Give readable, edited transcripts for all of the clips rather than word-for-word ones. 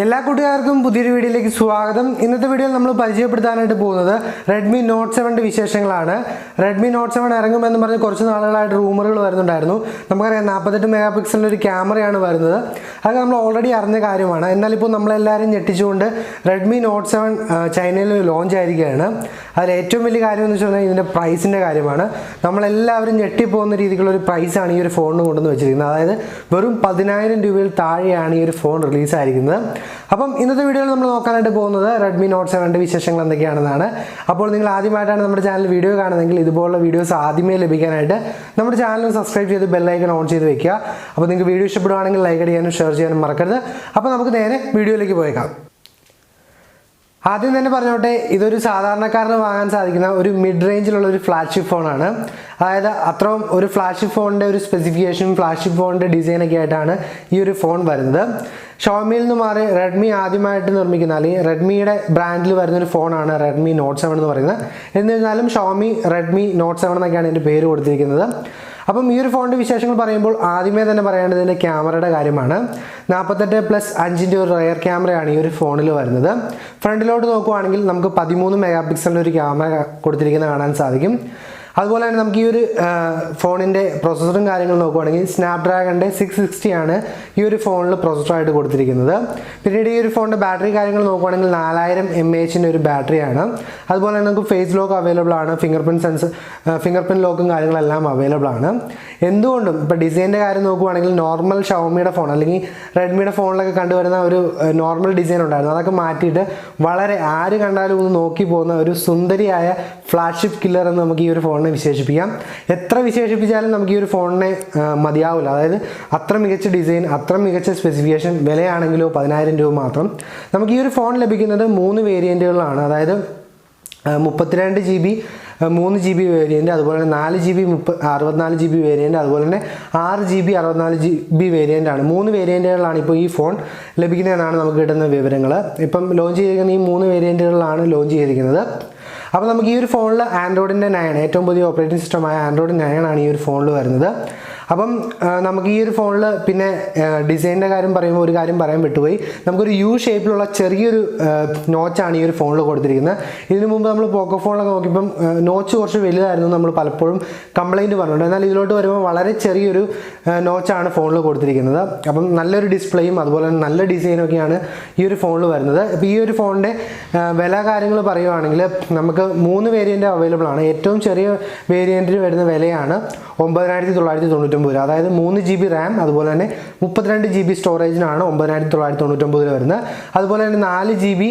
എല്ലാ കൂട്ടുകാർക്കും പുതിയൊരു വീഡിയോയിലേക്ക് സ്വാഗതം. ഇന്നത്തെ വീഡിയോയിൽ നമ്മൾ പരിചയപ്പെടുത്താനായിട്ട് പോകുന്നത് Redmi Note 7 വിശേഷങ്ങളാണ്. Redmi Note 7 ഇറങ്ങുമെന്ന് പറഞ്ഞ് കുറച്ച് നാളുകളായിട്ട് റൂമറുകൾ വരുന്നുണ്ടായിരുന്നു. നമുക്കറിയാം 48 മെഗാ പിക്സലിൻ്റെ ഒരു ക്യാമറയാണ് വരുന്നത്. അത് നമ്മൾ ഓൾറെഡി അറിഞ്ഞ കാര്യമാണ്. എന്നാൽ ഇപ്പോൾ നമ്മളെല്ലാവരും ഞെട്ടിച്ചുകൊണ്ട് Redmi Note 7 ചൈനയിൽ ലോഞ്ച് ആയിരിക്കുകയാണ്. അതിൽ ഏറ്റവും വലിയ കാര്യം എന്ന് വെച്ചാൽ ഇതിൻ്റെ പ്രൈസിൻ്റെ കാര്യമാണ്. നമ്മളെല്ലാവരും ഞെട്ടിപ്പോകുന്ന രീതിക്കുള്ള ഒരു പ്രൈസാണ് ഈ ഒരു ഫോണിന് കൊണ്ടുവന്ന് വെച്ചിരിക്കുന്നത്. അതായത് വെറും 10,000 രൂപയിൽ താഴെയാണ് ഈ ഒരു ഫോൺ റിലീസായിരിക്കുന്നത്. അപ്പം ഇന്നത്തെ വീഡിയോയിൽ നമ്മൾ നോക്കാനായിട്ട് പോകുന്നത് Redmi Note 7 വിശേഷങ്ങൾ എന്തൊക്കെയാണെന്നാണ്. അപ്പോൾ നിങ്ങൾ ആദ്യമായിട്ടാണ് നമ്മുടെ ചാനൽ വീഡിയോ കാണുന്നതെങ്കിൽ ഇതുപോലുള്ള വീഡിയോസ് ആദ്യമേ ലഭിക്കാനായിട്ട് നമ്മുടെ ചാനൽ സബ്സ്ക്രൈബ് ചെയ്ത് ബെല്ലൈക്കൺ ഓൺ ചെയ്ത് വെക്കുക. അപ്പോൾ നിങ്ങൾക്ക് വീഡിയോ ഇഷ്ടപ്പെടുവാണെങ്കിൽ ലൈക്ക് ചെയ്യാനും ഷെയർ ചെയ്യാനും മറക്കരുത്. അപ്പോൾ നമുക്ക് നേരെ വീഡിയോയിലേക്ക് പോയേക്കാം. ആദ്യം തന്നെ പറഞ്ഞോട്ടെ, ഇതൊരു സാധാരണക്കാരന് വാങ്ങാൻ സാധിക്കുന്ന ഒരു മിഡ് റേഞ്ചിലുള്ള ഒരു ഫ്ലാഗ്ഷിപ്പ് ഫോണാണ്. അതായത് അത്രയും ഒരു ഫ്ലാഗ്ഷിപ്പ് ഫോണിൻ്റെ ഒരു സ്പെസിഫിക്കേഷനും ഫ്ലാഗ്ഷിപ്പ് ഫോണിൻ്റെ ഡിസൈനൊക്കെ ആയിട്ടാണ് ഈ ഒരു ഫോൺ വരുന്നത്. ഷോമിയിൽ നിന്ന് മാറി റെഡ്മി ആദ്യമായിട്ട് നിർമ്മിക്കുന്ന അല്ലെങ്കിൽ റെഡ്മിയുടെ ബ്രാൻഡിൽ വരുന്നൊരു ഫോണാണ് Redmi Note 7 എന്ന് പറയുന്നത്. എന്നിരുന്നാലും ഷോമി Redmi Note 7 എന്നൊക്കെയാണ് ഇതിൻ്റെ പേര് കൊടുത്തിരിക്കുന്നത്. അപ്പം ഈ ഒരു ഫോണിൻ്റെ വിശേഷങ്ങൾ പറയുമ്പോൾ ആദ്യമേ തന്നെ പറയേണ്ടത് ഇതിൻ്റെ ക്യാമറയുടെ കാര്യമാണ്. 48+5 ഒരു റയർ ക്യാമറയാണ് ഈ ഒരു ഫോണിൽ വരുന്നത്. ഫ്രണ്ടിലോട്ട് നോക്കുവാണെങ്കിൽ നമുക്ക് 13 മെഗാ പിക്സലിൻ്റെ ഒരു ക്യാമറ കൊടുത്തിരിക്കുന്നത് കാണാൻ സാധിക്കും. അതുപോലെ തന്നെ നമുക്ക് ഈ ഒരു ഫോണിൻ്റെ പ്രൊസസ്സറും കാര്യങ്ങളും നോക്കുവാണെങ്കിൽ സ്നാപ്ഡ്രാഗണിൻ്റെ 660 ആണ് ഈ ഒരു ഫോണിൽ പ്രൊസസ്സറായിട്ട് കൊടുത്തിരിക്കുന്നത്. പിന്നീട് ഈ ഒരു ഫോണിൻ്റെ ബാറ്ററി കാര്യങ്ങൾ നോക്കുവാണെങ്കിൽ 4000 mAh ഒരു ബാറ്ററിയാണ്. അതുപോലെ തന്നെ നമുക്ക് ഫേസ് ലോക്ക് അവൈലബിൾ ആണ്, ഫിംഗർ പ്രിൻറ്റ് ലോക്കും കാര്യങ്ങളെല്ലാം അവൈലബിൾ ആണ്. എന്തുകൊണ്ടും ഇപ്പോൾ ഡിസൈനിൻ്റെ കാര്യം നോക്കുവാണെങ്കിൽ നോർമൽ ഷവോമിയുടെ ഫോൺ അല്ലെങ്കിൽ റെഡ്മിയുടെ ഫോണിലൊക്കെ കണ്ടുവരുന്ന ഒരു നോർമൽ ഡിസൈൻ ഉണ്ടായിരുന്നു. അതൊക്കെ മാറ്റിയിട്ട് വളരെ ആര് കണ്ടാലും ഒന്ന് നോക്കി പോകുന്ന ഒരു സുന്ദരിയായ ഫ്ലാഗ്ഷിപ്പ് കില്ലർ എന്ന് നമുക്ക് ഈ ഒരു ഫോണിനെ വിശേഷിപ്പിക്കാം. എത്ര വിശേഷിപ്പിച്ചാലും നമുക്ക് ഈ ഒരു ഫോണിനെ മതിയാവില്ല. അതായത് അത്ര മികച്ച ഡിസൈൻ, അത്ര മികച്ച സ്പെസിഫിക്കേഷൻ, വിലയാണെങ്കിലോ 10,000 രൂപ മാത്രം. നമുക്ക് ഈ ഒരു ഫോൺ ലഭിക്കുന്നത് 3 വേരിയൻറ്റുകളിലാണ്. അതായത് 32 GB 3 GB വേരിയൻറ്റ്, അതുപോലെ തന്നെ 4 GB 64 GB വേരിയൻറ്റ്, അതുപോലെ തന്നെ 6 GB 64 GB വേരിയൻ്റാണ്. 3 വേരിയൻറ്റുകളിലാണ് ഇപ്പോൾ ഈ ഫോൺ ലഭിക്കുന്നതെന്നാണ് നമുക്ക് കിട്ടുന്ന വിവരങ്ങൾ. ഇപ്പം ലോഞ്ച് ചെയ്തിരിക്കുന്ന ഈ 3 വേരിയൻറ്റുകളിലാണ് ലോഞ്ച് ചെയ്തിരിക്കുന്നത്. അപ്പോൾ നമുക്ക് ഈ ഒരു ഫോണിൽ ആൻഡ്രോയിഡിൻ്റെ 9 ഏറ്റവും പുതിയ ഓപ്പറേറ്റിംഗ് സിസ്റ്റമായ ആൻഡ്രോയിഡ് 9 ആണ് ഈ ഒരു ഫോണിൽ വരുന്നത്. അപ്പം നമുക്ക് ഈ ഒരു ഫോണിൽ പിന്നെ ഡിസൈനിൻ്റെ കാര്യം പറയുമ്പോൾ ഒരു കാര്യം പറയാൻ വിട്ടുപോയി. നമുക്കൊരു യു ഷേപ്പിലുള്ള ചെറിയൊരു നോച്ചാണ് ഈ ഒരു ഫോണിൽ കൊടുത്തിരിക്കുന്നത്. ഇതിനു മുമ്പ് നമ്മൾ പോക്കോ ഫോണിലൊക്കെ നോക്കിയപ്പം നോച്ച് കുറച്ച് വലുതായിരുന്നു, നമ്മൾ പലപ്പോഴും കംപ്ലൈൻറ്റ് പറഞ്ഞിട്ടുണ്ട്. എന്നാൽ ഇതിലോട്ട് വരുമ്പോൾ വളരെ ചെറിയൊരു നോച്ചാണ് ഫോണിൽ കൊടുത്തിരിക്കുന്നത്. അപ്പം നല്ലൊരു ഡിസ്പ്ലേയും അതുപോലെ തന്നെ നല്ല ഡിസൈനൊക്കെയാണ് ഈ ഒരു ഫോണിൽ വരുന്നത്. അപ്പോൾ ഈ ഒരു ഫോണിൻ്റെ വില കാര്യങ്ങൾ പറയുവാണെങ്കിൽ നമുക്ക് 3 വേരിയൻ്റ് അവൈലബിൾ ആണ്. ഏറ്റവും ചെറിയ വേരിയൻറ്റിന് വരുന്ന വിലയാണ് 9,999 രൂപ. അതായത് 3 GB റാം, അതുപോലെ തന്നെ 32 GB സ്റ്റോറേജിനാണ് 9,999 വരുന്നത്. അതുപോലെ തന്നെ 4 GB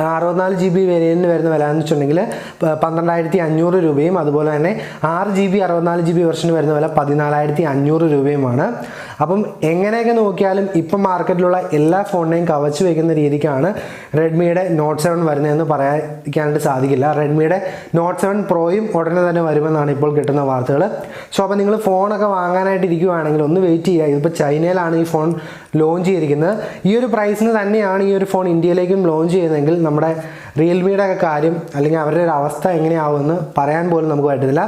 64 GB വേരിയൻറ്റിന് വരുന്ന വില എന്ന് വെച്ചിട്ടുണ്ടെങ്കിൽ 12,500 രൂപയും, അതുപോലെ തന്നെ 6 GB 64 GB വെർഷന് വരുന്ന വില 14,500 രൂപയുമാണ്. അപ്പം എങ്ങനെയൊക്കെ നോക്കിയാലും ഇപ്പം മാർക്കറ്റിലുള്ള എല്ലാ ഫോണിനെയും കവച്ച് വയ്ക്കുന്ന രീതിക്കാണ് റെഡ്മിയുടെ Note 7 വരുന്നതെന്ന് പറയാനായിട്ട് സാധിക്കില്ല. റെഡ്മിയുടെ Note 7 പ്രോയും ഉടനെ തന്നെ വരുമെന്നാണ് ഇപ്പോൾ കിട്ടുന്ന വാർത്തകൾ. സോ അപ്പോൾ നിങ്ങൾ ഫോണൊക്കെ വാങ്ങാനായിട്ട് ഇരിക്കുകയാണെങ്കിൽ ഒന്ന് വെയിറ്റ് ചെയ്യുക. ഇതിപ്പോൾ ചൈനയിലാണ് ഈ ഫോൺ ലോഞ്ച് ചെയ്തിരിക്കുന്നത്. ഈ ഒരു പ്രൈസിന് തന്നെയാണ് ഈ ഒരു ഫോൺ ഇന്ത്യയിലേക്കും ലോഞ്ച് ചെയ്യുന്നതെങ്കിൽ നമ്മുടെ റിയൽമിയുടെ ഒക്കെ കാര്യം അല്ലെങ്കിൽ അവരുടെ ഒരു അവസ്ഥ എങ്ങനെയാവുമെന്ന് പറയാൻ പോലും നമുക്ക് പറ്റത്തില്ല.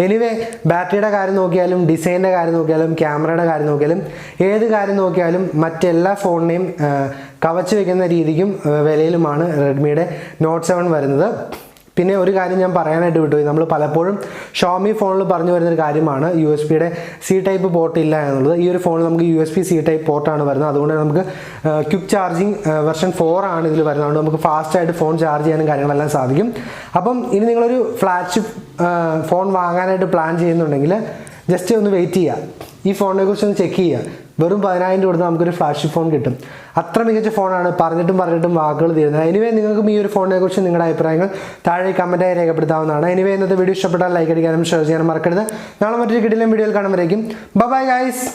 എനിവേ, ബാറ്ററിയുടെ കാര്യം നോക്കിയാലും ഡിസൈനിൻ്റെ കാര്യം നോക്കിയാലും ക്യാമറയുടെ കാര്യം നോക്കിയാലും ഏത് കാര്യം നോക്കിയാലും മറ്റെല്ലാ ഫോണിനെയും കവച്ച് വയ്ക്കുന്ന രീതിക്കും വിലയിലുമാണ് റെഡ്മിയുടെ Note 7 വരുന്നത്. പിന്നെ ഒരു കാര്യം ഞാൻ പറയാനായിട്ട് വിട്ടുപോയി. നമ്മൾ പലപ്പോഴും ഷോമി ഫോണിൽ പറഞ്ഞു വരുന്നൊരു കാര്യമാണ് USB-യുടെ C ടൈപ്പ് പോർട്ട് ഇല്ല എന്നുള്ളത്. ഈ ഒരു ഫോണിൽ നമുക്ക് USB-C ടൈപ്പ് പോർട്ടാണ് വരുന്നത്. അതുകൊണ്ട് നമുക്ക് ക്വിക്ക് ചാർജിങ് വെർഷൻ 4 ആണ് ഇതിൽ വരുന്നത്. അതുകൊണ്ട് നമുക്ക് ഫാസ്റ്റായിട്ട് ഫോൺ ചാർജ് ചെയ്യാനും കാര്യങ്ങളെല്ലാം സാധിക്കും. അപ്പം ഇനി നിങ്ങളൊരു ഫ്ലാഗ്ഷിപ്പ് ഫോൺ വാങ്ങാനായിട്ട് പ്ലാൻ ചെയ്യുന്നുണ്ടെങ്കിൽ ജസ്റ്റ് ഒന്ന് വെയിറ്റ് ചെയ്യുക. ഈ ഫോണിനെ കുറിച്ച് ഒന്ന് ചെക്ക് ചെയ്യുക. വെറും 10,000 കൊടുത്ത് നമുക്കൊരു ഫ്ലാഗ്ഷിപ്പ് ഫോൺ കിട്ടും. അത്ര മികച്ച ഫോണാണ്. പറഞ്ഞിട്ടും വാക്കുകൾ തീരുന്നത്. എനിവേ, നിങ്ങൾക്കും ഈ ഒരു ഫോണിനെ കുറിച്ച് നിങ്ങളുടെ അഭിപ്രായങ്ങൾ താഴെ കമൻറ്റായി രേഖപ്പെടുത്താവുന്നതാണ്. എനിവേ, ഇന്നത്തെ വീഡിയോ ഇഷ്ടപ്പെട്ടാൽ ലൈക്ക് അടിക്കാനും ഷെയർ ചെയ്യാനും മറക്കരുത്. നാളെ മറ്റൊരു കിടിലൻ വീഡിയോയിൽ കാണുമ്പോഴേക്കും ബൈ ഗൈസ്.